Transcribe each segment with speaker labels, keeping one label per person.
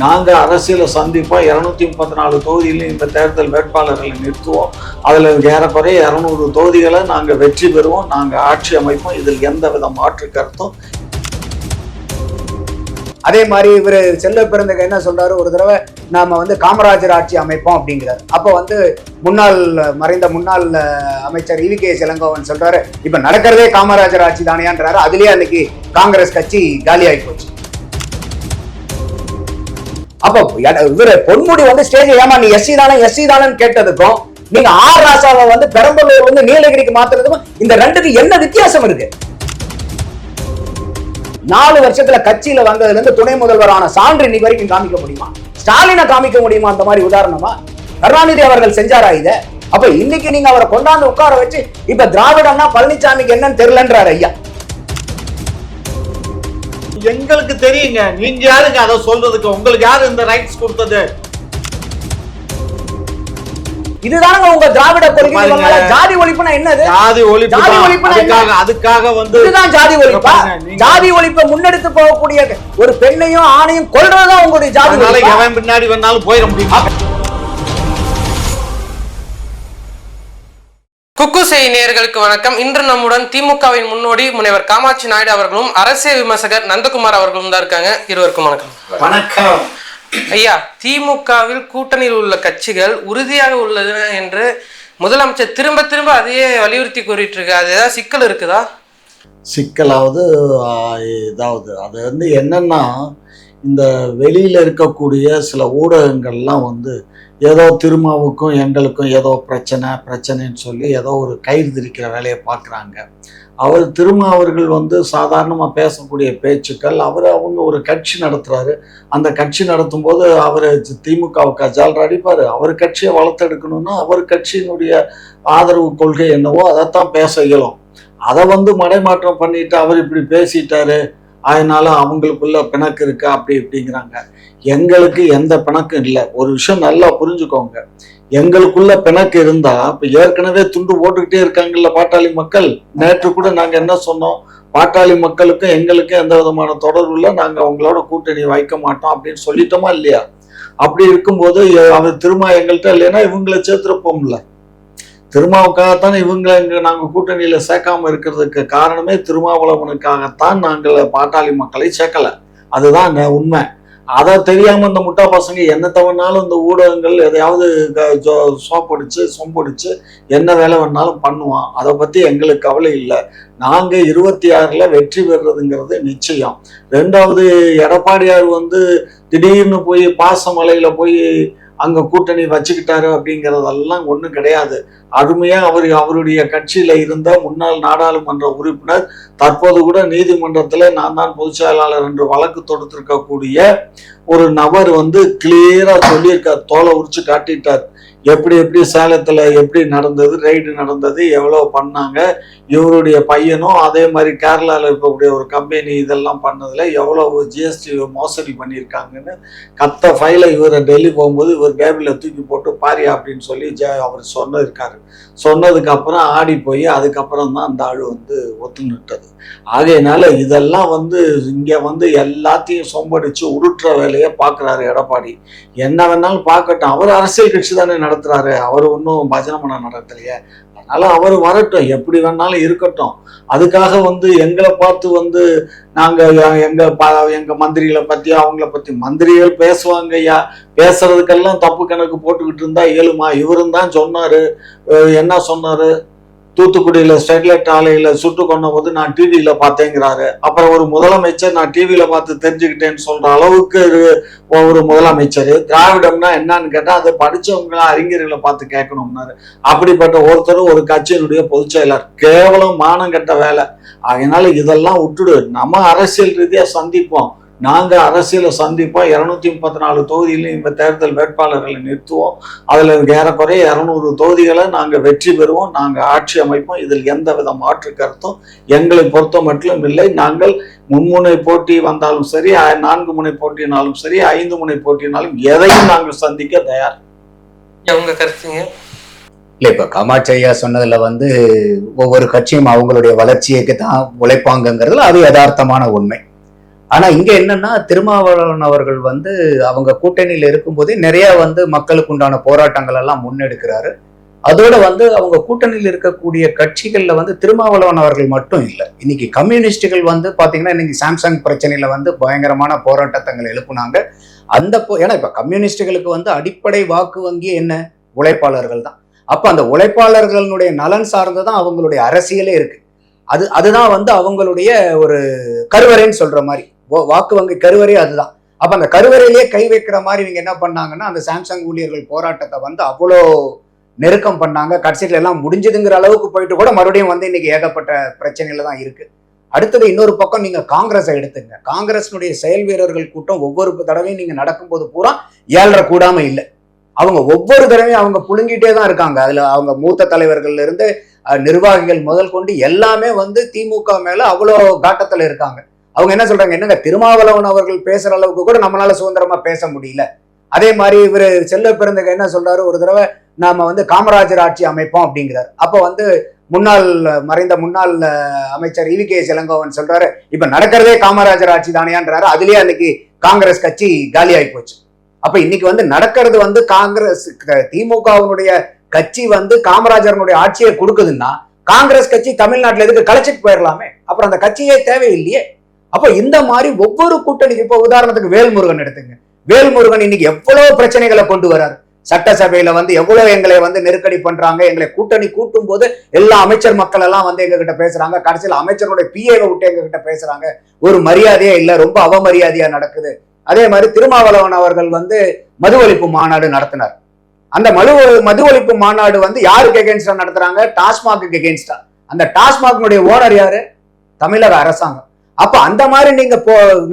Speaker 1: நாங்கள் அரசியலை சந்திப்போம். 234 தொகுதியிலும் இந்த தேர்தல் வேட்பாளர்களை நிறுத்துவோம். அதில் ஏறக்குறைய 200 தொகுதிகளை நாங்கள் வெற்றி பெறுவோம். நாங்கள் ஆட்சி அமைப்போம். இதில் எந்தவித மாற்று கருத்தும்.
Speaker 2: அதே மாதிரி இவர் செல்ல பிறந்தக என்ன சொல்றாரு, ஒரு தடவை நாம காமராஜர் ஆட்சி அமைப்போம் அப்படிங்கிறார். அப்போ மறைந்த முன்னாள் அமைச்சர் EVKS இளங்கோவன் சொல்றாரு, இப்ப நடக்கிறதே காமராஜர் ஆட்சி தானேன்றாரு. அதுலயே அன்னைக்கு காங்கிரஸ் கட்சி காலி ஆகி போச்சு. அப்போ இவரு பொன்முடி ஸ்டேஜ் ஏமா நீ எஸ்சி தானே கேட்டதுக்கும் நீங்க ஆர் ராசாவை பெரம்பலூர் நீலகிரிக்கு மாத்துறதுக்கும் இந்த ரெண்டுக்கு என்ன வித்தியாசம் இருக்கு? 4 வருஷத்துல கட்சியில வந்ததுல இருந்து துணை முதல்வரான சான்று இன்னைக்கு வரைக்கும் காமிக்க முடியுமா? ஸ்டாலினை காமிக்க முடியுமா? அந்த மாதிரி உதாரணமா கருணாநிதி அவர்கள் செஞ்சாரா இத? அப்ப இன்னைக்கு நீங்க அவரை கொண்டாந்து உட்கார வச்சு இப்ப திராவிடம்னா பழனிசாமிக்கு என்னன்னு தெரியலன்றாரு ஐயா.
Speaker 1: எங்களுக்கு தெரியுங்க, நீங்க யாருங்க அதை சொல்றதுக்கு? உங்களுக்கு யாரு இந்த ரைட்ஸ் கொடுத்தது?
Speaker 2: இதுதானங்க உங்க திராவிட கொள்கை. ஜாதி ஒழிப்புனா என்னது? ஜாதி ஒழிப்புனா
Speaker 1: அதுக்காக
Speaker 2: இதுதான் ஜாதி ஒழிப்பா? ஜாதி ஒழிப்பை முன்னெடுத்து போகக்கூடிய ஒரு பெண்ணையும் ஆணையும் கொல்றதுதான் உங்களுடைய ஜாதி ஒழிப்பு.
Speaker 1: எவன் பின்னாடி வந்தாலும் போயிட முடியுமா?
Speaker 3: குக்கு செய் நேயர்களுக்கு வணக்கம். இன்று நம்முடன் திமுகவின் முன்னோடி முனைவர் காமாட்சி நாயுடு அவர்களும் அரசியல் விமர்சகர் நந்தகுமார் அவர்களும் தான் இருக்காங்க. இருவருக்கும் வணக்கம்.
Speaker 1: வணக்கம்
Speaker 3: ஐயா. திமுகவில் கூட்டணியில் உள்ள கட்சிகள் உறுதியாக உள்ளது என்று முதலமைச்சர் திரும்ப திரும்ப அதையே வலியுறுத்தி கூறிட்டு இருக்கு. அது ஏதாவது சிக்கல் இருக்குதா?
Speaker 1: சிக்கலாவது அது என்னன்னா, இந்த வெளியில இருக்கக்கூடிய சில ஊடகங்கள்லாம் ஏதோ திருமாவுக்கும் எங்களுக்கும் ஏதோ பிரச்சனைன்னு சொல்லி ஏதோ ஒரு கயிறு திரிக்கிற வேலையை பார்க்குறாங்க. அவர் திருமா அவர்கள் சாதாரணமாக பேசக்கூடிய பேச்சுக்கள், அவங்க ஒரு கட்சி நடத்துகிறாரு. அந்த கட்சி நடத்தும் போது அவர் திமுகவுக்கு ஜால்ரா அடிப்பார். அவர் கட்சியை வளர்த்தெடுக்கணும்னா அவர் கட்சியினுடைய ஆதரவு கொள்கை என்னவோ அதைத்தான் பேச இயலும். அதை மடைமாற்றம் பண்ணிட்டு அவர் இப்படி பேசிட்டாரு, அதனால அவங்களுக்குள்ள பிணக்கு இருக்கா இப்படிங்கிறாங்க. எங்களுக்கு எந்த பிணக்கும் இல்லை. ஒரு விஷயம் நல்லா புரிஞ்சுக்கோங்க, எங்களுக்குள்ள பிணக்கு இருந்தா இப்ப ஏற்கனவே துண்டு போட்டுக்கிட்டே இருக்காங்கல்ல பாட்டாளி மக்கள். நேற்று கூட நாங்க என்ன சொன்னோம், பாட்டாளி மக்களுக்கும் எங்களுக்கும் எந்த விதமான தொடர்பு இல்லை, நாங்க அவங்களோட கூட்டணி வைக்க மாட்டோம் அப்படின்னு சொல்லிட்டோமா இல்லையா? அப்படி இருக்கும்போது அவர் திரும்ப எங்கள்கிட்ட இல்லைன்னா இவங்களை சேர்த்துருப்போம்ல. திருமாவுக்காகத்தான் இவங்களை நாங்கள் கூட்டணியில சேர்க்காம இருக்கிறதுக்கு காரணமே திருமாவளவனுக்காகத்தான் நாங்கள் பாட்டாளி மக்களை சேர்க்கல. அதுதான் உண்மை. அதை தெரியாம இந்த முட்டா பசங்க என்ன தவறுனாலும் இந்த ஊடகங்கள் எதையாவது சோப்படிச்சு சொம்படிச்சு என்ன வேலை வேணாலும் பண்ணுவான். அதை பத்தி எங்களுக்கு கவலை இல்லை. நாங்க 26ல் வெற்றி பெறுறதுங்கிறது நிச்சயம். 2வது எடப்பாடியார் திடீர்னு போய் பாசமலையில போய் அங்க கூட்டணி வச்சுக்கிட்டாரு அப்படிங்கிறதெல்லாம் ஒண்ணும் கிடையாது. அருமையா அவருடைய கட்சியில இருந்த முன்னாள் நாடாளுமன்ற உறுப்பினர் தற்போது கூட நீதிமன்றத்துல நான் தான் பொதுச் செயலாளர் என்று வழக்கு தொடுத்திருக்கக்கூடிய ஒரு நபர் கிளியரா சொல்லியிருக்கார், தோலை உரிச்சு காட்டிட்டார். எப்படி சேலத்துல எப்படி நடந்தது, ரைடு நடந்தது, எவ்வளவு பண்ணாங்க, இவருடைய பையனும் அதே மாதிரி கேரளாவில் இருக்கக்கூடிய ஒரு கம்பெனி இதெல்லாம் பண்ணதுல எவ்வளவு GST மோசடி பண்ணியிருக்காங்கன்னு கத்த ஃபைலை இவரை டெல்லி போகும்போது இவர் பேபில தூக்கி போட்டு பாரியா அப்படின்னு சொல்லி அவர் சொன்னிருக்காரு. சொன்னதுக்கு அப்புறம் ஆடி போய் அதுக்கப்புறம் தான் அந்த ஆள் ஒத்துனுட்டது. ஆகையினால இதெல்லாம் இங்க எல்லாத்தையும் சொம்படிச்சு உருட்டுற வேலையை பார்க்குறாரு எடப்பாடி. என்ன வேணாலும் பார்க்கட்டும், அவர் அரசியல் கட்சி தானே நடத்துறாரு, அவர் ஒன்றும் பஜனை பண்ண நடத்தலையே. அதனால அவர் வரட்டும், எப்படி வேணாலும் இருக்கட்டும். அதுக்காக எங்களை பார்த்து நாங்க எங்க மந்திரிகளை பத்தி அவங்கள பத்தி மந்திரிகள் பேசுவாங்க ஐயா. பேசுறதுக்கெல்லாம் தப்பு கணக்கு போட்டுக்கிட்டு இருந்தா இயலுமா? இவரும் தான் சொன்னாரு. என்ன சொன்னாரு? தூத்துக்குடியில ஸ்டெர்லைட் ஆலையில சுட்டு கொண்ட போது நான் டிவியில பார்த்தேங்கிறாரு. அப்புறம் ஒரு முதலமைச்சர் நான் டிவியில பார்த்து தெரிஞ்சுக்கிட்டேன்னு சொல்ற அளவுக்கு ஒரு முதலமைச்சர். திராவிடம்னா என்னன்னு கேட்டா அதை படிச்சவங்க அறிஞர்களை பார்த்து கேட்கணும்னாரு. அப்படிப்பட்ட ஒருத்தர் ஒரு கட்சியினுடைய பொதுச் செயலர். கேவலம் மானம் கெட்ட வேலை. அதனால இதெல்லாம் விட்டுடு, நம்ம அரசியல் ரீதியா சந்திப்போம். நாங்க அரசியலை சந்திப்போம். 234 தொகுதியிலும் இந்த தேர்தல் வேட்பாளர்களை நிறுத்துவோம். அதுல ஏறக்குறைய 200 தொகுதிகளை நாங்க வெற்றி பெறுவோம். நாங்க ஆட்சி அமைப்போம். இதில் எந்தவித மாற்று கருத்தும் எங்களை பொறுத்த மட்டும் இல்லை. நாங்கள் மும்முனை போட்டி வந்தாலும் சரி, 4 முனை போட்டினாலும் சரி, 5 முனை போட்டினாலும் எதையும் நாங்கள் சந்திக்க தயார்.
Speaker 3: உங்க கருத்துங்க?
Speaker 2: இல்லை, இப்போ காமாட்சி ஐயா சொன்னதுல ஒவ்வொரு கட்சியும் அவங்களுடைய வளர்ச்சிக்கு தான் உழைப்பாங்கிறதுல அது யதார்த்தமான உண்மை. ஆனா இங்க என்னன்னா திருமாவளவன் அவர்கள் வந்து அவங்க கூட்டணியில இருக்கும்போதே நிறைய வந்து மக்களுக்கு உண்டான போராட்டங்கள் எல்லாம் முன்னெடுக்கிறாரு. அதோட வந்து அவங்க கூட்டணியில் இருக்கக்கூடிய கட்சிகள்ல வந்து திருமாவளவன் அவர்கள் மட்டும் இல்லை. இன்னைக்கு கம்யூனிஸ்டுகள் வந்து பாத்தீங்கன்னா இன்னைக்கு சாம்சங் பிரச்சனையில வந்து பயங்கரமான போராட்டங்களை எழுப்புனாங்க. ஏன்னா இப்ப கம்யூனிஸ்டுகளுக்கு வந்து அடிப்படை வாக்கு வங்கி என்ன, உழைப்பாளர்கள் தான். அப்ப அந்த உழைப்பாளர்களுடைய நலன் சார்ந்துதான் அவங்களுடைய அரசியலே இருக்கு. அதுதான் வந்து அவங்களுடைய ஒரு கருவறைன்னு சொல்ற மாதிரி, வாக்கு வங்கி கருவறை அதுதான். அப்ப அந்த கருவறையிலேயே கை வைக்கிற மாதிரி இவங்க என்ன பண்ணாங்கன்னா அந்த சாம்சங் ஊழியர்கள் போராட்டத்தை வந்து அவ்வளோ நெருக்கம் பண்ணாங்க. கடைசியில எல்லாம் முடிஞ்சதுங்கிற அளவுக்கு போயிட்டு கூட மறுபடியும் வந்து இன்னைக்கு ஏகப்பட்ட பிரச்சனையில தான் இருக்கு. அடுத்தது இன்னொரு பக்கம் நீங்க காங்கிரஸை எடுத்துங்க. காங்கிரஸினுடைய செயல் வீரர்கள் கூட்டம் ஒவ்வொரு தடவையும் நீங்க நடக்கும்போது பூரா 7.5 கூடாம இல்லை. அவங்க ஒவ்வொரு தடவையும் அவங்க புழுங்கிட்டே தான் இருக்காங்க. அதுல அவங்க மூத்த தலைவர்கள்ல இருந்து நிர்வாகிகள் முதல் கொண்டு எல்லாமே வந்து திமுக மேல அவ்வளோ காட்டத்துல இருக்காங்க. அவங்க என்ன சொல்றாங்க, என்னங்க திருமாவளவன் அவர்கள் பேசுற அளவுக்கு கூட நம்மளால சுதந்திரமா பேச முடியல. அதே மாதிரி இவர் செல்ல பிறந்தக என்ன சொல்றாரு, ஒரு தடவை நாம வந்து காமராஜர் ஆட்சி அமைப்போம் அப்படிங்கிறார். அப்ப வந்து மறைந்த முன்னாள் அமைச்சர் EVKS இளங்கோவன் சொல்றாரு, இப்ப நடக்கிறதே காமராஜர் ஆட்சி தானையான்றாரு. அதுலயே அன்னைக்கு காங்கிரஸ் கட்சி காலியாகி போச்சு. அப்ப இன்னைக்கு வந்து நடக்கிறது வந்து காங்கிரஸ் திமுகவினுடைய கட்சி வந்து காமராஜருடைய ஆட்சியை கொடுக்குதுன்னா காங்கிரஸ் கட்சி தமிழ்நாட்டுல எதுக்கு கலைச்சிட்டு போயிடலாமே, அப்புறம் அந்த கட்சியே தேவையில்லையே. அப்ப இந்த மாதிரி ஒவ்வொரு கூட்டணிக்கு, இப்ப உதாரணத்துக்கு வேல்முருகன் எடுத்துங்க. வேல்முருகன் இன்னைக்கு எவ்வளவு பிரச்சனைகளை கொண்டு வராரு. சட்டசபையில வந்து எவ்வளவு எங்களை வந்து நெருக்கடி பண்றாங்க. எங்களை கூட்டணி கூட்டும் போது எல்லா அமைச்சர் மக்கள் எல்லாம் வந்து எங்க கிட்ட பேசுறாங்க. கடைசியில் அமைச்சருடைய PA விட்டு எங்க கிட்ட பேசுறாங்க. ஒரு மரியாதையே இல்லை, ரொம்ப அவமரியாதையா நடக்குது. அதே மாதிரி திருமாவளவன் அவர்கள் வந்து மது ஒழிப்பு மாநாடு நடத்தினார். அந்த மது ஒழிப்பு மாநாடு வந்து யாருக்கு எகென்ஸ்டா நடத்துறாங்க, டாஸ்மாக்கு எகென்ஸ்டா. அந்த டாஸ்மாகினுடைய ஓனர் யாரு, தமிழக அரசாங்கம். அப்ப அந்த மாதிரி நீங்க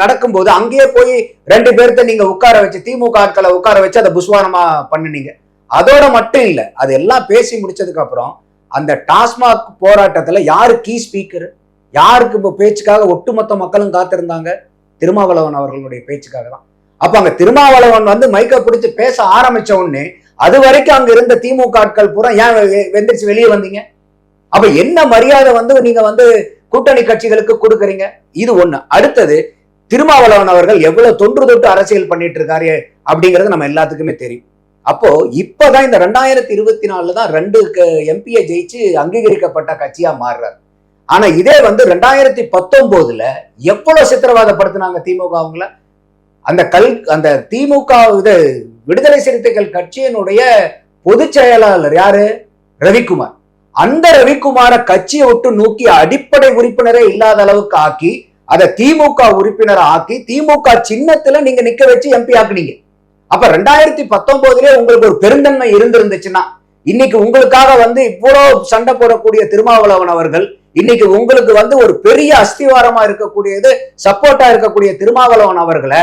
Speaker 2: நடக்கும்போது அங்கேயே போய் 2 பேர்த்த நீங்க உட்கார வச்சு, திமுக ஆட்களை உட்கார வச்சு அதை புஸ்வானமா பண்ணுனீங்க. அதோட மட்டும் இல்ல, அது எல்லாம் பேசி முடிச்சதுக்கு அப்புறம் அந்த டாஸ்மாக் போராட்டத்துல யாரு கீ ஸ்பீக்கர், யாருக்கு இப்போ பேச்சுக்காக ஒட்டுமொத்த மக்களும் காத்திருந்தாங்க, திருமாவளவன் அவர்களுடைய பேச்சுக்காக தான். அப்ப அங்க திருமாவளவன் வந்து மைக்க பிடிச்சு பேச ஆரம்பிச்ச உடனே அது வரைக்கும் அங்க இருந்த திமுக ஆட்கள் பூரா ஏன் வெந்திரிச்சு வெளியே வந்தீங்க? அப்ப என்ன மரியாதை வந்து நீங்க வந்து கூட்டணி கட்சிகளுக்கு கொடுக்குறீங்க? இது ஒண்ணு. அடுத்தது, திருமாவளவன் அவர்கள் எவ்வளவு தொன்று தொட்டு அரசியல் பண்ணிட்டு இருக்காரு அப்படிங்கிறது நம்ம எல்லாத்துக்குமே தெரியும். அப்போ இப்பதான் இந்த 2024 தான் 2 MP ஜெயிச்சு அங்கீகரிக்கப்பட்ட கட்சியா மாறுறாரு. ஆனா இதே வந்து 2019 எவ்வளவு சித்திரவாதப்படுத்தினாங்க திமுக அவங்கள. அந்த திமுக விடுதலை சிறுத்தைகள் கட்சியினுடைய பொதுச் செயலாளர் யாரு, ரவிக்குமார். அந்த ரவிக்குமார கட்சியை விட்டு நோக்கி அடிப்படை உறுப்பினரே இல்லாத அளவுக்கு ஆக்கி அதை திமுக உறுப்பினரை ஆக்கி திமுக சின்னத்துல நீங்க நிக்க வச்சு MP ஆக்குனீங்க. அப்ப 2019 உங்களுக்கு ஒரு பெருந்தன்மை இருந்திருந்துச்சுன்னா இன்னைக்கு உங்களுக்காக வந்து இவ்வளவு சண்டை போடக்கூடிய திருமாவளவன் அவர்கள் இன்னைக்கு உங்களுக்கு வந்து ஒரு பெரிய அஸ்திவாரமா இருக்கக்கூடியது, சப்போர்ட்டா இருக்கக்கூடிய திருமாவளவன் அவர்களை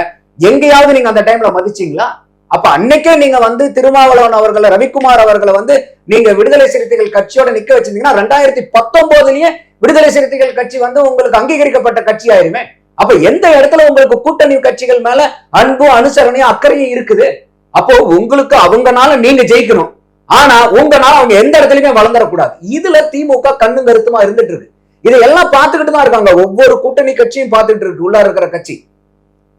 Speaker 2: எங்கேயாவது நீங்க அந்த டைம்ல மதிச்சீங்களா? அப்ப அன்னைக்கே நீங்க வந்து திருமாவளவன் அவர்களை, ரவிக்குமார் அவர்களை வந்து நீங்க விடுதலை சிறுத்தைகள் கட்சியோட நிக்க வச்சிருந்தீங்கன்னா 2019 விடுதலை சிறுத்தைகள் கட்சி வந்து உங்களுக்கு அங்கீகரிக்கப்பட்ட கட்சி ஆயிருமே. அப்ப எந்த இடத்துல உங்களுக்கு கூட்டணி கட்சிகள் மேல அன்பும் அனுசரணையும் அக்கறையும் இருக்குது? அப்போ உங்களுக்கு அவங்கனால நீங்க ஜெயிக்கணும், ஆனா உங்கனால அவங்க எந்த இடத்துலயுமே வளர்ந்துடக்கூடாது. இதுல திமுக கண்ணும் கருத்துமா இருந்துட்டு இருக்கு. இதையெல்லாம் பார்த்துக்கிட்டு தான் இருக்காங்க, ஒவ்வொரு கூட்டணி கட்சியும் பார்த்துட்டு இருக்கு உள்ள இருக்கிற கட்சி.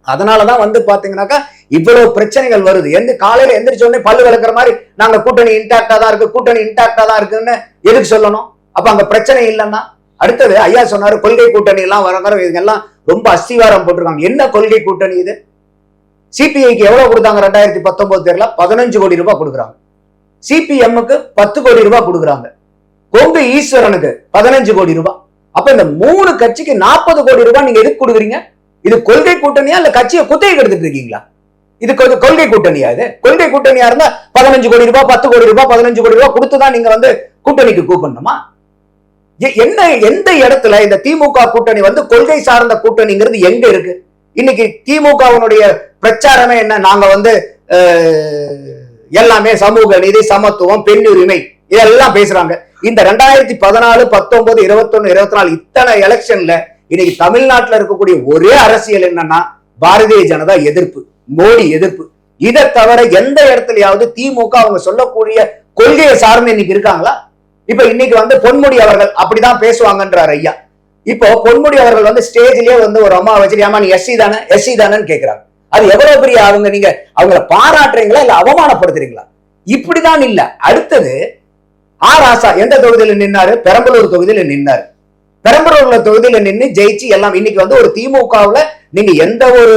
Speaker 2: அதனாலதான் வந்து பாத்தீங்கன்னாக்கா இவ்வளவு பிரச்சனைகள் வருது. காலையில எந்திரிச்ச உடனே பல்லு விளக்குற மாதிரி நாங்க கூட்டணி இன்டாக்டா தான் இருக்கு, கூட்டணி இன்டாக்டா தான் இருக்குன்னு எதுக்கு சொல்லணும்? அப்ப அங்க பிரச்சனை இல்லைன்னா. அடுத்தது ஐயா சொன்னாரு கொள்கை கூட்டணி எல்லாம் வர இதெல்லாம் ரொம்ப அஸ்திவாரம் போட்டிருக்காங்க. என்ன கொள்கை கூட்டணி இது? CPIக்கு எவ்வளவு கொடுத்தாங்க 2019 தேர்தல? 15 கோடி ரூபாய் கொடுக்குறாங்க. CPMக்கு 10 கோடி ரூபாய் கொடுக்குறாங்க. கொங்கு ஈஸ்வரனுக்கு 15 கோடி ரூபாய். அப்ப இந்த 3 கட்சிக்கு 40 கோடி ரூபாய் நீங்க எதுக்கு கொடுக்குறீங்க? இது கொள்கை கூட்டணியா இல்ல கட்சியை குத்தகை எடுத்துட்டு இருக்கீங்களா? இது கொள்கை கூட்டணியா? இது கொள்கை கூட்டணியா இருந்தா 15 கோடி ரூபாய், 10 கோடி ரூபாய், 15 கோடி ரூபாய் கொடுத்துதான் நீங்க வந்து கூட்டணிக்கு கூப்பிடணுமா? எந்த இடத்துல இந்த திமுக கூட்டணி வந்து கொள்கை சார்ந்த கூட்டணிங்கிறது எங்க இருக்கு? இன்னைக்கு திமுகவினுடைய பிரச்சாரமே என்ன? நாங்க வந்து எல்லாமே சமூக நீதி, சமத்துவம், பெண் உரிமை இதெல்லாம் பேசுறாங்க. இந்த 2014, 19, 21, 24 இத்தனை எலெக்ஷன்ல இன்னைக்கு தமிழ்நாட்டில் இருக்கக்கூடிய ஒரே அரசியல் என்னன்னா பாரதிய ஜனதா எதிர்ப்பு, மோடி எதிர்ப்பு. இதை தவிர எந்த இடத்துலயாவது திமுக அவங்க சொல்லக்கூடிய கொள்கையை சார்ந்து இன்னைக்கு இருக்காங்களா? இப்ப இன்னைக்கு வந்து பொன்முடி அவர்கள் அப்படிதான் பேசுவாங்கன்றார் ஐயா. இப்போ பொன்முடி அவர்கள் வந்து ஸ்டேஜ்லயே வந்து ஒரு அம்மா வச்சுட்டு ஏமா நீ எஸ்சி தானேன்னு கேட்கிறாங்க. அது எவ்வளவு பெரிய நீங்க அவங்கள பாராட்டுறீங்களா இல்ல அவமானப்படுத்துறீங்களா? இப்படிதான் இல்ல. அடுத்தது ராசா எந்த தொகுதியில நின்னாரு? பெரம்பலூர் தொகுதியில நின்னாரு. பெரம்பலூர்ல தொகுதியில நின்று ஜெயிச்சு எல்லாம் இன்னைக்கு வந்து ஒரு திமுகவுல நீங்க எந்த ஒரு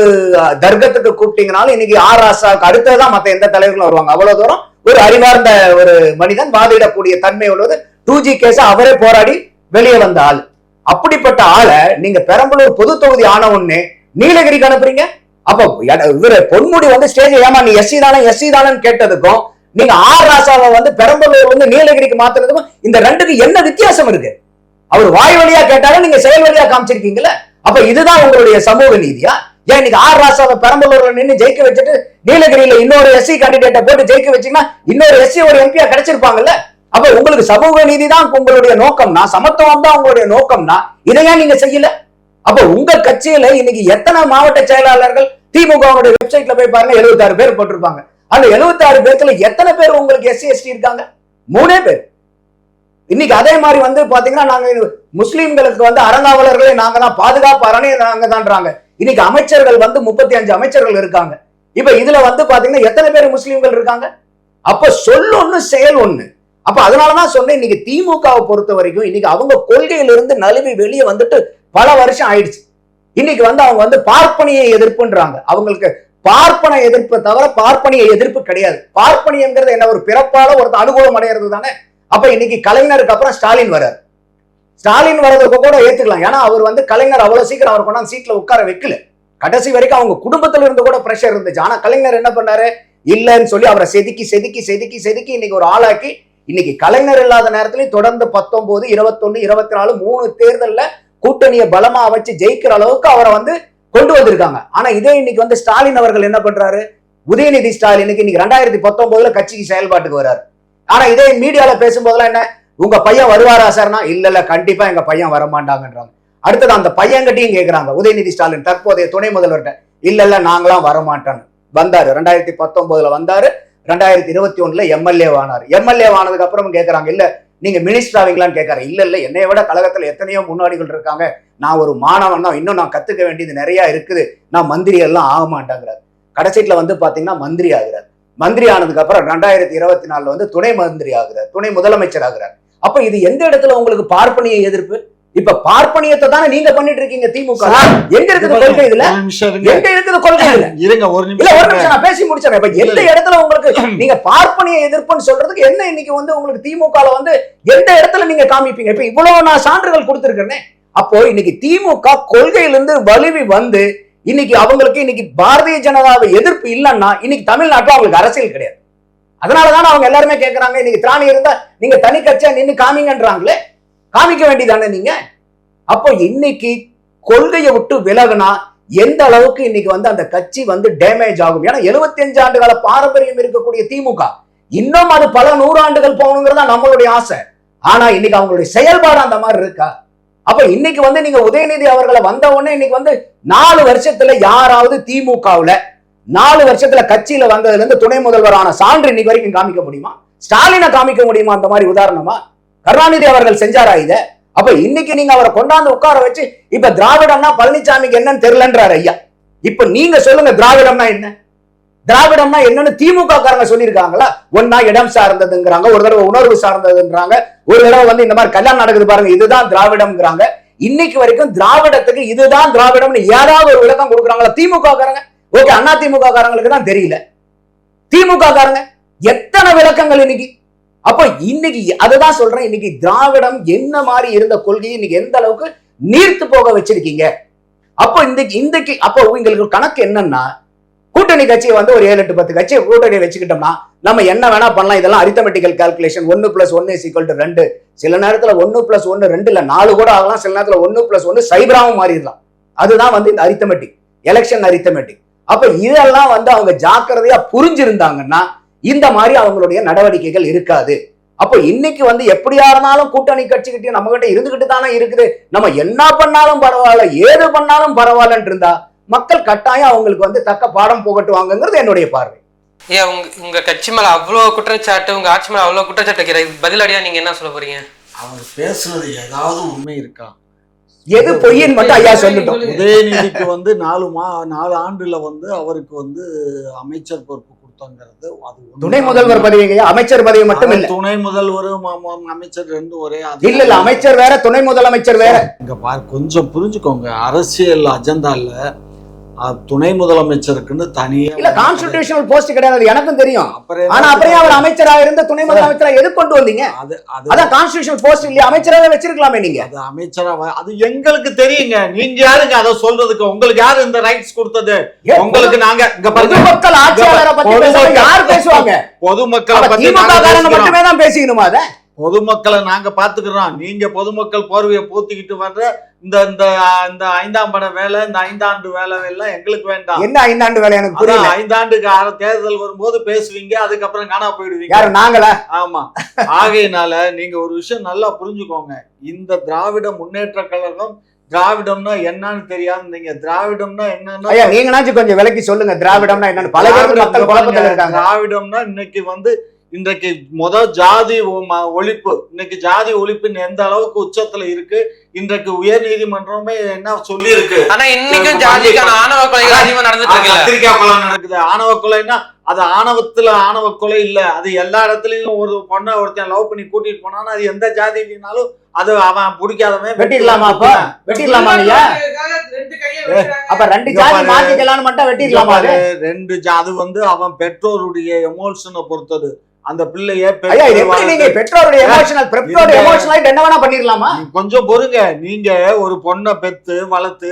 Speaker 2: தர்க்கத்துக்கு கூப்பிட்டீங்கனாலும் இன்னைக்கு ராசாவுக்கு அடுத்ததான் மத்த எந்த தலைவர்களும் வருவாங்க. அவ்வளவு தூரம் ஒரு அறிவார்ந்த ஒரு மனிதன், வாதிடக்கூடிய தன்மை உள்ளது. 2G கேஸ் அவரே போராடி வெளியே வந்த ஆள். அப்படிப்பட்ட ஆளை நீங்க பெரம்பலூர் பொது தொகுதி ஆன உடனே நீலகிரிக்கு அனுப்புறீங்க. அப்ப இவரு பொன்முடி வந்து ஸ்டேஜ் ஏமா நீ எஸ்சி தானேன்னு கேட்டதுக்கும் நீங்க ராசாவை வந்து பெரம்பலூர் வந்து நீலகிரிக்கு மாத்துறதுக்கும் இந்த ரெண்டுக்கு என்ன வித்தியாசம் இருக்கு? அவர் வாய் வழியா கேட்டாலும் நீங்க செயல் வழியா காமிச்சிருக்கீங்கல்ல. அப்ப இதுதான் உங்களுடைய சமூக நீதியா? ஏன் இன்னைக்கு ராசாவை பெரம்பலூர்ல நின்று ஜெயிக்க வச்சுட்டு நீலகிரியில இன்னொரு எஸ்சி கேண்டிடேட்டை போட்டு ஜெயிக்க வச்சீங்கன்னா இன்னொரு எஸ்சி ஒரு எம்பியா கிடைச்சிருப்பாங்கல்ல. அப்ப உங்களுக்கு சமூக நீதி தான் உங்களுடைய நோக்கம்னா, சமத்துவம் தான் உங்களுடைய நோக்கம்னா, இதையா நீங்க செய்யல? அப்ப உங்க கட்சியில இன்னைக்கு எத்தனை மாவட்ட செயலாளர்கள் திமுகவுடைய வெப்சைட்ல போய் பாருங்க, 76 பேர் போட்டிருப்பாங்க. அந்த 76 பேர்த்துல எத்தனை பேர் உங்களுக்கு எஸ்சி எஸ்டி இருக்காங்க? 3 பேர். இன்னைக்கு அதே மாதிரி வந்து பாத்தீங்கன்னா நாங்க முஸ்லீம்களுக்கு வந்து அறங்காவலர்களே நாங்க தான், பாதுகாப்பு அரணே நாங்க தான்றாங்க. இன்னைக்கு அமைச்சர்கள் வந்து 35 அமைச்சர்கள் இருக்காங்க. இப்ப இதுல வந்து பாத்தீங்கன்னா எத்தனை பேர் முஸ்லீம்கள் இருக்காங்க? அப்ப சொல்லு ஒண்ணு செயல் ஒண்ணு. அப்ப அதனாலதான் சொன்னேன், இன்னைக்கு திமுகவை பொறுத்த வரைக்கும் இன்னைக்கு அவங்க கொள்கையிலிருந்து நழுவி வெளியே வந்துட்டு பல வருஷம் ஆயிடுச்சு. இன்னைக்கு வந்து அவங்க வந்து பார்ப்பனிய எதிர்ப்புன்றாங்க. அவங்களுக்கு பார்ப்பன எதிர்ப்பு தவிர பார்ப்பனிய எதிர்ப்பு கிடையாது. பார்ப்பனியங்கிறது என்ன, ஒரு பிறப்பால ஒரு அனுகூலம் அடைகிறது தானே. அப்ப இன்னைக்கு கலைஞருக்கு அப்புறம் ஸ்டாலின் வர்றாரு. ஸ்டாலின் வர்றதுக்கு கூட ஏத்துக்கலாம். ஏன்னா அவர் வந்து கலைஞர் அவ்வளவு சீக்கிரம் அவர் கொண்டாந்து சீட்ல உட்கார வைக்கல. கடைசி வரைக்கும் அவங்க குடும்பத்துல இருந்து கூட பிரஷர் இருந்துச்சு. ஆனா கலைஞர் என்ன பண்ணாரு, இல்லன்னு சொல்லி அவரை செதுக்கி இன்னைக்கு ஒரு ஆளாக்கி இன்னைக்கு கலைஞர் இல்லாத நேரத்திலையும் தொடர்ந்து 19, 21, 24 3 தேர்தல்ல கூட்டணியை பலமா வச்சு ஜெயிக்கிற அளவுக்கு அவரை வந்து கொண்டு வந்திருக்காங்க. ஆனா இதே இன்னைக்கு வந்து ஸ்டாலின் அவர்கள் என்ன பண்றாரு, உதயநிதி ஸ்டாலினுக்கு இன்னைக்கு 2019 கட்சிக்கு செயல்பாட்டுக்கு வர்றாரு. ஆனா இதே மீடியால பேசும்போதெல்லாம் என்ன, உங்க பையன் வருவாரா சார்னா, இல்ல கண்டிப்பா எங்க பையன் வரமாட்டாங்கன்றாங்க. அடுத்தது அந்த பையன்கிட்டையும் கேட்கிறாங்க உதயநிதி ஸ்டாலின் தற்போதைய துணை முதல்வர்கிட்ட, இல்ல நாங்களாம் வரமாட்டான்னு. வந்தாரு 2019 வந்தாரு, 2021 எம்எல்ஏ ஆனார். எம்எல்ஏ ஆனதுக்கு அப்புறம் கேட்கறாங்க, இல்ல நீங்க மினிஸ்டர் ஆவீங்களான்னு கேட்கறாரு. இல்ல என்னைய விட கழகத்துல எத்தனையோ முன்னாடிகள் இருக்காங்க, நான் ஒரு மாணவன் தான், இன்னும் நான் கத்துக்க வேண்டியது நிறைய இருக்குது, நான் மந்திரி எல்லாம் ஆக மாட்டேங்கிறார். கடைசியில வந்து பாத்தீங்கன்னா மந்திரி ஆகிறார். மந்திரி ஆனதுக்கு அப்புறம் 2024 வந்து துணை மந்திரி ஆகிறார், துணை முதலமைச்சர் ஆகிறார். அப்ப இது எந்த இடத்துல உங்களுக்கு பார்ப்பனிய எதிர்ப்பு? இப்ப பார்ப்பனியத்தை தானே நீங்க பண்ணிட்டு இருக்கீங்க திமுக. எங்க இருக்குது கொள்கை இதுல? எங்க இருக்குது கொள்கை இதுல? இருங்க ஒரு நிமிஷம் நான் பேசி முடிச்சேன். இப்ப எந்த இடத்துல உங்களுக்கு நீங்க பார்ப்பனிய எதிர்ப்புன்னு சொல்றதுக்கு என்ன இன்னைக்கு வந்து உங்களுக்கு திமுகல வந்து எந்த இடத்துல நீங்க காமிப்பீங்க? இப்ப இவ்வளவு நான் சான்றுகள் கொடுத்திருக்கேனே. அப்போ இன்னைக்கு திமுக கொள்கையிலிருந்து வலுவி வந்து இன்னைக்கு அவங்களுக்கு இன்னைக்கு பாரதிய ஜனதாவை எதிர்ப்பு இல்லைன்னா இன்னைக்கு தமிழ்நாட்டுல அவங்களுக்கு அரசியல் கிடையாது. அதனாலதான் அவங்க எல்லாருமே கேட்கறாங்க, இன்னைக்கு திராணி இருந்தா நீங்க தனி கட்சியா நின்று காமிங்கன்றாங்களே. காமிக்க வேண்டியதானே நீங்க? அப்போ இன்னைக்கு கொள்கையை விட்டு விலகுனா எந்த அளவுக்கு இன்னைக்கு வந்து அந்த கட்சி வந்து டேமேஜ் ஆகும். ஏன்னா 75 ஆண்டு கால பாரம்பரியம் இருக்கக்கூடிய திமுக இன்னும் அது பல 100 ஆண்டுகள் போகணுங்கிறதா நம்மளுடைய ஆசை. ஆனா இன்னைக்கு அவங்களுடைய செயல்பாடு அந்த மாதிரி இருக்கா? அப்ப இன்னைக்கு வந்து நீங்க உதயநிதி அவர்களை வந்த உடனே இன்னைக்கு வந்து 4 வருஷத்துல யாராவது திமுகவுல 4 வருஷத்துல கட்சியில வந்ததுல இருந்து துணை முதல்வரான சான்று இன்னைக்கு வரைக்கும் காமிக்க முடியுமா? ஸ்டாலினை காமிக்க முடியுமா? அந்த மாதிரி உதாரணமா கருணாநிதி அவர்கள் செஞ்சாரா இத? அப்ப இன்னைக்கு நீங்க அவரை கொண்டாந்து உட்கார வச்சு இப்ப திராவிடம்னா பழனிசாமிக்கு என்னன்னு தெரியலன்றாரு ஐயா. இப்ப நீங்க சொல்லுங்க, திராவிடம்னா என்ன? திராவிடம்னா என்னன்னு திமுக காரங்க சொல்லியிருக்காங்களா? ஒன்னா இடம் சார்ந்ததுங்கிறாங்க, ஒரு தடவை உணர்வு சார்ந்ததுன்றாங்க, ஒரு தடவை வந்து இந்த மாதிரி கல்யாணம் நடக்குது பாருங்க இதுதான் திராவிடம்ங்கிறாங்க. இன்னைக்கு வரைக்கும் திராவிடத்துக்கு இதுதான் திராவிடம்னு யாராவது ஒரு விளக்கம் கொடுக்குறாங்களா திமுக காரங்க? ஓகே, அண்ணா திமுக காரங்களுக்கு தான் தெரியல. திமுக காரங்க எத்தனை விளக்கங்கள் இன்னைக்கு? அப்ப இன்னைக்கு அதுதான் சொல்றேன், இன்னைக்கு திராவிடம் என்ன மாதிரி இருந்த கொள்கையை இன்னைக்கு எந்த அளவுக்கு நீர்த்து போக வச்சிருக்கீங்க. அப்போ இன்றைக்கு அப்போ உங்களுக்கு கணக்கு என்னன்னா, கூட்டணி கட்சியை வந்து ஒரு 7, 8, 10 கட்சியை கூட்டணி வச்சுக்கிட்டோம்னா நம்ம என்ன வேணா பண்ணலாம். இதெல்லாம் அரித்தமெட்டிக்கல் கால்குலேஷன். 1 + 1 = 2. சில நேரத்துல 1 + 1 2 இல்ல 4 கூட ஆகலாம். சில நேரத்துல 1 + 1 சைபராவும் மாறிடலாம். அதுதான் வந்து இந்த அரித்தமெட்டிக், எலெக்ஷன் அரித்தமெட்டிக். அப்ப இதெல்லாம் வந்து அவங்க ஜாக்கிரதையா புரிஞ்சிருந்தாங்கன்னா இந்த மாதிரி அவங்களுடைய நடவடிக்கைகள் இருக்காது. அப்போ இன்னைக்கு வந்து எப்படியா இருந்தாலும் கூட்டணி கட்சிக்கிட்டே நம்ம கிட்ட இருந்துகிட்டு தானே இருக்குது, நம்ம என்ன பண்ணாலும் பரவாயில்ல ஏது பண்ணாலும் பரவாயில்லன்னு இருந்தா மக்கள் கட்டாயம் அவங்களுக்கு வந்து தக்க பாடம் புகட்டுவாங்கிறது என்னுடைய பார்வை.
Speaker 3: ஏன் உங்க கட்சி மேல அவ்வளவு குற்றச்சாட்டு, உங்க ஆட்சி மேல அவ்வளவு குற்றச்சாட்டு பதிலடியா நீங்க என்ன சொல்ல போறீங்க?
Speaker 1: அவர் பேசுறது ஏதாவது உண்மை இருக்கா?
Speaker 2: எது பொய்ன்னு மட்டும் ஐயா சொல்லட்டும்.
Speaker 1: உதயநிதிக்கு வந்து 4 ஆண்டுல வந்து அவருக்கு வந்து அமைச்சர் பொறுப்பு கொடுத்தாங்கிறது அது
Speaker 2: துணை முதல்வர் பதவிங்க, அமைச்சர் பதவி மட்டும் இல்ல.
Speaker 1: துணை முதல்வர் அமைச்சர் ரெண்டும் ஒரே.
Speaker 2: இல்ல அமைச்சர் வேற, துணை முதலமைச்சர் வேற.
Speaker 1: இங்க பாரு, கொஞ்சம் புரிஞ்சுக்கோங்க. அரசியல் அஜெண்டால துணை முதலமைச்சருக்குன்னு தனியா
Speaker 2: இல்ல கான்ஸ்டிடியூஷனல் போஸ்ட் கிடையாது, எனக்கும் தெரியும். ஆனா அப்புறம் அவர் அமைச்சராக இருந்த துணை முதலமைச்சரா எது கொண்டு வந்தீங்க? அதான் கான்ஸ்டிடியூஷனல் போஸ்ட் இல்லையா, அமைச்சராக வச்சிருக்கலாமே நீங்க.
Speaker 1: அது அமைச்சராக அது எங்களுக்கு தெரியுங்க. நீங்க யாருங்க அதை சொல்றதுக்கு? உங்களுக்கு யாரு இந்த ரைட்ஸ் கொடுத்தது? உங்களுக்கு நாங்க
Speaker 2: பொதுமக்கள் ஆட்சியாளரை பத்தி யார் பேசுவாங்க?
Speaker 1: பொதுமக்களை பத்தி
Speaker 2: மட்டுமே தான் பேசிக்கணுமா? அதை
Speaker 1: பொதுமக்களை நாங்க பாத்துக்கிறோம். நீங்க பொதுமக்கள் போர்வையை போத்திக்கிட்டு வர்ற இந்த இந்த இந்த 5ஆம் பட வேலை, இந்த 5 ஆண்டு வேலை எல்லாம் எங்களுக்கு வேண்டாம்.
Speaker 2: என்ன 5 ஆண்டு வேலை? எனக்கு புரியல.
Speaker 1: 5 ஆண்டுக்கு தேர்தல் வரும்போது பேசுவீங்க, அதுக்கப்புறம் காணா போயிடுவீங்க.
Speaker 2: யாரு? நாங்களா?
Speaker 1: ஆமா. ஆகையினால நீங்க ஒரு விஷயம் நல்லா புரிஞ்சுக்கோங்க. இந்த திராவிட முன்னேற்ற கழகம் திராவிடம்னா என்னன்னு தெரியாது. நீங்க திராவிடம்னா என்னன்னா
Speaker 2: நீங்கனாச்சும் கொஞ்சம் விலக்கி சொல்லுங்க. திராவிடம்னா என்னன்னு பல பேர் மக்கள் குழப்பத்தில் இருக்காங்க.
Speaker 1: திராவிடம்னா இன்னைக்கு இன்றைக்கு ஜாதி ஒழிப்பு, இன்னைக்கு ஜாதி ஒழிப்புன்னு எந்த அளவுக்கு உச்சத்துல இருக்கு. இன்றைக்கு உயர் நீதிமன்றமே என்ன சொல்லி இருக்கு.
Speaker 3: ஆனா இன்னைக்கும் ஜாதிக்கான ஆணவ கொலைகள் அதிகமா நடந்துட்டு இருக்கு.
Speaker 1: கத்திரிக்காய் கொலை நடக்குது. ஆணவ கொலைன்னா அது ஆணவ கொலை இல்ல. அது எல்லா இடத்துலயும் ஒரு பொண்ணை ஒருத்தன் லவ் பண்ணி கூட்டிட்டு போனான்னு அது எந்த ஜாதினாலும் அது அவன் பிடிக்காதவன்
Speaker 2: வெட்டிடலாமா? அப்ப வெட்டிடலாமா? அப்ப 2 ஜாதி மாத்திக்கலாம்னு மட்டும் வெட்டிடலாமா?
Speaker 1: 2 ஜாதி வந்து அவன் பெற்றோருடைய எமோஷனை பொறுத்தது. அந்த பிள்ளைய
Speaker 2: பெற்றோருடைய எமோஷனல் என்ன வேணா பண்ணிடலாமா?
Speaker 1: கொஞ்சம் பொறுங்க. நீங்க ஒரு பொண்ணை பெத்து வளர்த்து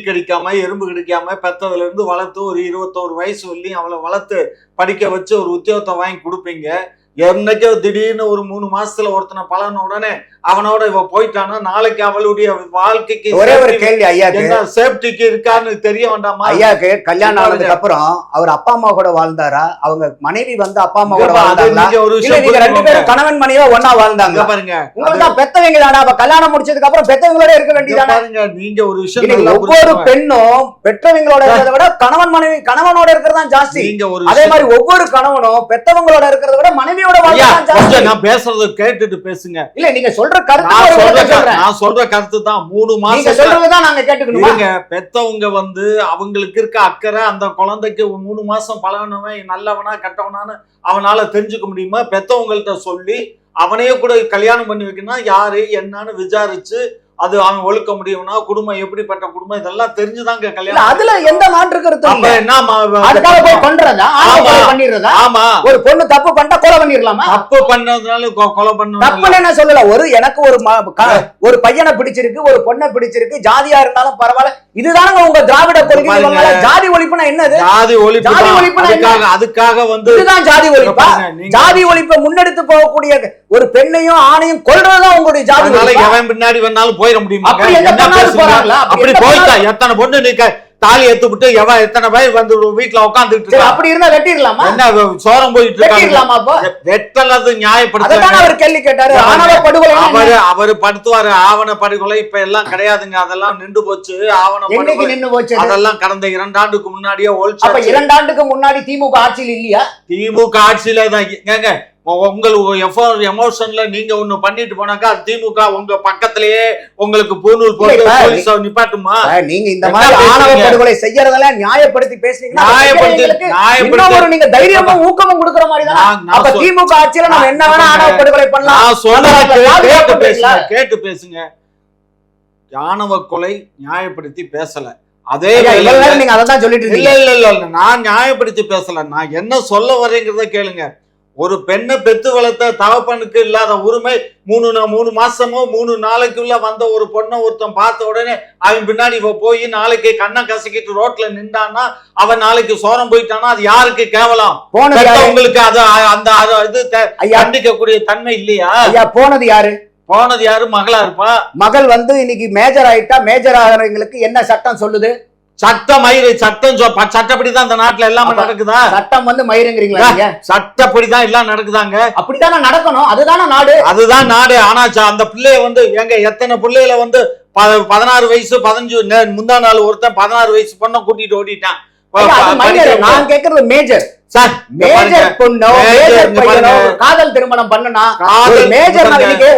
Speaker 1: கடிக்காம எறும்பு கடிக்காம பெத்ததுல இருந்து வளர்த்து ஒரு 21 வயசு வரலையும் அவளை வளர்த்து படிக்க வச்சு ஒரு உத்தியோகத்தை வாங்கி கொடுப்பீங்க. என்னைக்கோ திடீர்னு ஒரு 3 மாசத்துல ஒருத்தனை பலன உடனே அவனோட இவ போயிட்டானா நாளைக்கு அவளுடைய வாழ்க்கைக்கு
Speaker 2: ஒரே ஒரு கேள்வி ஐயா,
Speaker 1: சேஃப்டிக்கு இருக்கான்னு தெரிய வேண்டாமா?
Speaker 2: ஐயாக்கு கல்யாணம் ஆனதுக்கு அப்புறம் அவர் அப்பா அம்மா கூட வாழ்ந்தாரா? அவங்க மனைவி வந்து அப்பா அம்மா கூட வாழ்ந்தாங்களா? நீங்க 2 பேரும் கணவன் மனைவியா ஒன்னா வாழ்ந்தாங்க பாருங்க. உங்களுக்கு பெத்தவங்க தானே. அப்ப கல்யாணம் முடிச்சதுக்கு அப்புறம் பெத்தவங்களோட இருக்க வேண்டியதானே பாருங்க.
Speaker 1: நீங்க ஒரு விஷயம்,
Speaker 2: ஒவ்வொரு பெண்ணும் பெற்றவங்களோட இருக்கிறத விட கணவனோட இருக்கிறதா ஜாஸ்தி. அதே மாதிரி ஒவ்வொரு கணவனும் பெத்தவங்களோட இருக்கிறத விட மனைவியோட வாழ்றதா ஜாஸ்தி.
Speaker 1: நான் பேசுறது கேட்டுட்டு பேசுங்க.
Speaker 2: இல்ல நீங்க சொல்ற
Speaker 1: நான் சொல்ற கருத்து தான். 3 மாசம் பெத்தவங்க வந்து அவங்களுக்கு இருக்க அக்கறை அந்த குழந்தைக்கு 3 மாசம் பழகினவன் நல்லவனா கெட்டவனான்னு அவனால தெரிஞ்சுக்க முடியுமா? பெத்தவங்கள்ட்ட சொல்லி அவனையே கூட கல்யாணம் பண்ணி வைக்கணும். யாரு என்னன்னு விசாரிச்சு அது அவன் ஒழுக்க முடியும்னா குடும்பம் எப்படிப்பட்ட குடும்பம் இதெல்லாம் தெரிஞ்சுதாங்க கல்யாணம்.
Speaker 2: அதுல எந்த மாற்று கருத்து
Speaker 1: இல்ல.
Speaker 2: அதுக்காக போய் பண்றதா? பண்ணிடுறதா?
Speaker 1: ஆமா.
Speaker 2: ஒரு பொண்ணு தப்பு பண்ணிட்டா கொலை பண்ணிடலாமா?
Speaker 1: தப்பு பண்ணதுனால கொலை பண்ணணும்
Speaker 2: தப்புன்னு என்ன சொல்லல. எனக்கு ஒரு பையனை பிடிச்சிருக்கு, ஒரு பொண்ணை பிடிச்சிருக்கு, ஜாதியா இருந்தாலும் பரவாயில்ல. இதுதானங்க உங்க திராவிட கொள்கை. ஜாதி ஒழிப்புனா என்னது?
Speaker 1: ஜாதி ஒழிப்பு அதுக்காக வந்து
Speaker 2: இதுதான் ஜாதி ஒழிப்பா? ஜாதி ஒழிப்பை முன்னெடுத்து போகக்கூடிய ஒரு பெண்ணையும் ஆணையும் கொல்றதுதான் உங்களுடைய ஜாதி ஒழிப்பு.
Speaker 1: எவன் பின்னாடி வேணாலும் போயிட முடியுமா?
Speaker 2: அப்படி
Speaker 1: போயிட்டா எத்தனை பொண்ணு நீ தாலி எடுத்து விட்டு எத்தனை பேர் வந்து வீட்டுல உட்காந்துட்டு
Speaker 2: அப்படி இருந்தா வெட்டிடலாமா?
Speaker 1: என்ன சோரம் போயிட்டு இருக்காங்க? வெட்டலது நியாயப்படுத்த
Speaker 2: அவர் கேள்வி கேட்டாரு. ஆணவ படுகொலை
Speaker 1: அவரு படுத்துவாரு. ஆவண படுகொலை இப்ப எல்லாம் கிடையாதுங்க. அதெல்லாம் நின்று போச்சு.
Speaker 2: ஆவண நின்று போச்சு.
Speaker 1: அதெல்லாம் கடந்த 2 ஆண்டுக்கு முன்னாடியே ஒழிச்சு.
Speaker 2: அப்ப 2 ஆண்டுக்கு முன்னாடி திமுக ஆட்சியில் இல்லையா?
Speaker 1: திமுக ஆட்சியில தான் ஏங்க. உங்களுக்கு எமோஷன்ல நீங்க ஒண்ணு பண்ணிட்டு போனாக்கா திமுக உங்க பக்கத்திலேயே உங்களுக்கு பூநூல் போட்டு நிப்பாட்டுமா?
Speaker 2: நீங்க இந்த மாதிரி ஆணவ படுகொலை செய்யறதெல்லாம் நியாயப்படுத்தி பேசுறீங்க. நீங்க தைரியமும் ஊக்கமும் கொடுக்கற மாதிரி தான். அப்ப திமுக ஆட்சியில நம்ம என்ன வேணா ஆணவ படுகொலை பண்ணலாம்.
Speaker 1: கேட்டு பேசுங்க. ஆணவ கொலை நியாயப்படுத்தி பேசல. அதே
Speaker 2: நீங்க அதான் சொல்லிட்டு இருக்கீங்க.
Speaker 1: இல்ல நான் நியாயப்படுத்தி பேசல. நான் என்ன சொல்ல வரேங்கிறத கேளுங்க. ஒரு பெண்ணை பெத்து வளர்த்த தகப்பனுக்கு இல்லாத உரிமை 3 மாசமோ 3 நாளைக்குள்ள வந்த ஒரு பொண்ணை ஒருத்தன் பார்த்த உடனே அவன் பின்னாடி போய் நாளைக்கு கண்ணை கசக்கிட்டு ரோட்ல நின்றான்னா அவன் நாளைக்கு சோரம் போயிட்டானா அது யாருக்கு கேவலம்? உங்களுக்கு அது அந்த இது கண்டிக்கக்கூடிய தன்மை இல்லையா?
Speaker 2: போனது யாரு?
Speaker 1: மகளா இருப்பா.
Speaker 2: மகள் வந்து இன்னைக்கு மேஜர் ஆயிட்டா. மேஜர் ஆகிறவங்களுக்கு என்ன சட்டம் சொல்லுது?
Speaker 1: சட்டப்படிதான் இந்த நாட்டுல எல்லாமே நடக்குதா?
Speaker 2: சட்டம் வந்து மயிருங்கிறீங்களா?
Speaker 1: சட்டப்படிதான் எல்லாம் நடக்குதாங்க.
Speaker 2: அப்படித்தானே நடக்கணும். அதுதான் நாடு.
Speaker 1: ஆனா அந்த பிள்ளைய வந்து எத்தனை பிள்ளைகளை வந்து 16 வயசு 15 முந்தா நாள் ஒருத்தன் 16 வயசு பொண்ணை கூட்டிட்டு ஓடிட்டான்.
Speaker 2: நான் கேக்குறது மேஜர். மேஜர் பொண்ணோ மேஜர் பையனோ காதல் திருமணம் பண்ணுனா மேஜர்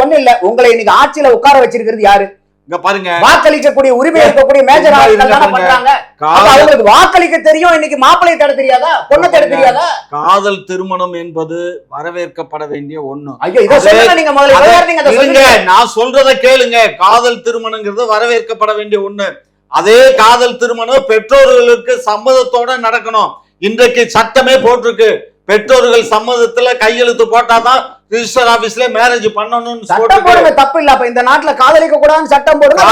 Speaker 2: ஒண்ணு இல்ல. உங்களை இன்னைக்கு ஆட்சியில உட்கார வச்சிருக்கிறது யாரு?
Speaker 1: இங்க பாருங்க,
Speaker 2: வாக்களிக்கக்கூடிய உரிமை இருக்கக்கூடிய மேஜர் ஆட்கள் தானே பண்றாங்க. அவங்களுக்கு வாக்களிக்க தெரியும், இன்னைக்கு மாப்பிள்ளை தேட தெரியாதா, பொண்ணை தேட தெரியாதா?
Speaker 1: காதல் திருமணம் என்பது வரவேற்கப்பட வேண்டிய ஒண்ணு.
Speaker 2: ஐயோ, இத சொல்லுங்க நீங்க முதல்ல.
Speaker 1: இல்லங்க, நான் சொல்றத கேளுங்க. காதல் திருமணங்கிறது வரவேற்கப்பட வேண்டிய ஒண்ணு. அதே காதல் திருமணம் பெற்றோர்களுக்கு சம்மதத்தோட நடக்கணும். இன்றைக்கு சட்டமே போட்டிருக்கு, பெற்றோர்கள் சம்மதத்துல கையெழுத்து போட்டாதான் ரிஜிஸ்டர் ஆபீஸ்ல மேரேஜ் பண்ணணும்னு
Speaker 2: சட்டம் போடுங்க, தப்பு இல்ல. அப்ப இந்த நாட்டுல காதலிக்க கூடாதுன்னு சட்டம் போடுங்க.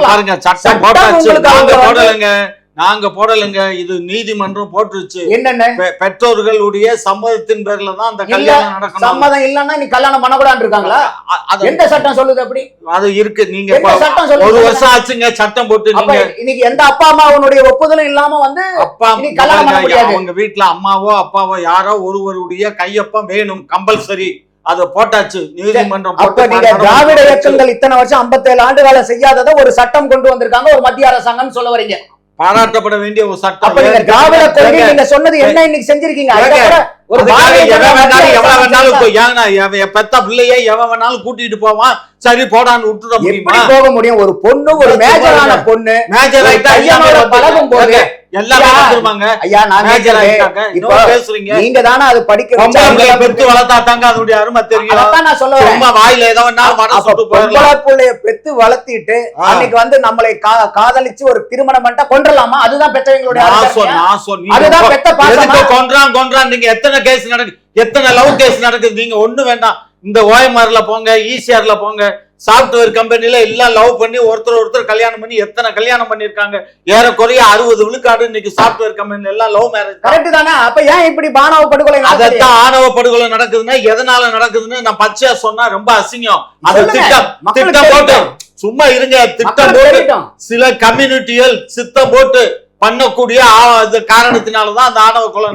Speaker 1: பாருங்க, சட்டம் போட்டாச்சு, நாங்க போடலைங்க. இது நீதிமன்றம் போட்டுருச்சு.
Speaker 2: என்னென்ன
Speaker 1: பெற்றோர்களுடைய சம்மதத்தின் பேர்ல தான் அந்த கல்யாணம் நடக்கணும்.
Speaker 2: சம்மதம் இல்லன்னா நீ கல்யாணம் பண்ணக்கூடாது இருக்காங்களா? எந்த சட்டம் சொல்லுது அப்படி?
Speaker 1: அது இருக்கு. நீங்க
Speaker 2: சட்டம் சொல்லுங்க.
Speaker 1: ஒரு வருஷம் ஆச்சுங்க சட்டம் போட்டு. நீங்க
Speaker 2: இன்னைக்கு எந்த அப்பா அம்மாவுடைய ஒப்புதலும் இல்லாம வந்து
Speaker 1: அப்பா
Speaker 2: கல்யாணம் பண்ண முடியாது.
Speaker 1: அவங்க வீட்டுல அம்மாவோ அப்பாவோ யாரோ ஒருவருடைய கையொப்பம் வேணும், கம்பல்சரி. அது போட்டாச்சு நீதிமன்றம்.
Speaker 2: அப்ப நீங்க திராவிட இயக்கங்கள் இத்தனை வருஷம் 57 ஆண்டு காலம் செய்யாததை ஒரு சட்டம் கொண்டு வந்திருக்காங்க ஒரு மத்திய அரசாங்கம் சொல்ல வரீங்க.
Speaker 1: பாராட்டப்பட வேண்டிய ஒரு சட்டம்.
Speaker 2: அப்ப நீங்க திராவிட கொள்கை நீங்க சொன்னது என்ன இன்னைக்கு செஞ்சிருக்கீங்க? ஒரு
Speaker 1: பெத்த பிள்ளைய எவன் வேணாலும் கூட்டிட்டு போவான், சரி போடான்னு விட்டுட முடியுமா?
Speaker 2: போக முடியும். ஒரு பொண்ணு, ஒரு மேஜரான பொண்ணு
Speaker 1: மேஜர் ஆயிட்டா
Speaker 2: பழகும் போது நீங்க தானே அது படிக்க
Speaker 1: பெத்து வளர்த்தாத்தாங்க அதனுடைய அருமை தெரியும்.
Speaker 2: நான் சொல்லுவேன்,
Speaker 1: வாயில ஏதோ
Speaker 2: பெத்து வளர்த்திட்டு அன்னைக்கு வந்து நம்மளை காதலிச்சு ஒரு திருமணம் பண்ணிட்டா கொன்றலாமா? அதுதான் பெற்றவங்களுடைய அதுதான் பெத்த பாசமா?
Speaker 1: கொன்றான். நீங்க எத்தனை கேஸ் நடக்குது, எத்தனை லவ் கேஸ் நடக்குது? நீங்க ஒண்ணு வேண்டாம், இந்த ஓஎம்ஆர்ல போங்க, ஈசிஆர்ல போங்க, சாப்ட்வேர் கம்பெனில எல்லாம் லவ் பண்ணி ஒருத்தர் கல்யாணம் பண்ணி எத்தனை கல்யாணம் பண்ணிருக்காங்க. ஏறக்குறைய 60 விழுக்காடு இன்னைக்கு சாப்ட்வேர் கம்பெனில எல்லாம் லவ் மேரேஜ்.
Speaker 2: கரெக்ட் தானே? அப்ப ஏன் இப்படி ஆணவ படுகொலை?
Speaker 1: அதான் ஆணவ படுகொலை நடக்குதுன்னா எதனால நடக்குதுன்னு நான் பச்சையா சொன்னா ரொம்ப அசிங்கம். அது திட்டம் போட்டு சும்மா இருங்க, திட்டம் போட்டு சில கம்யூனிட்டிகள் சித்தம் போட்டு பண்ணக்கூடிய காரணத்தினாலதான் அந்த ஆணவ கொலை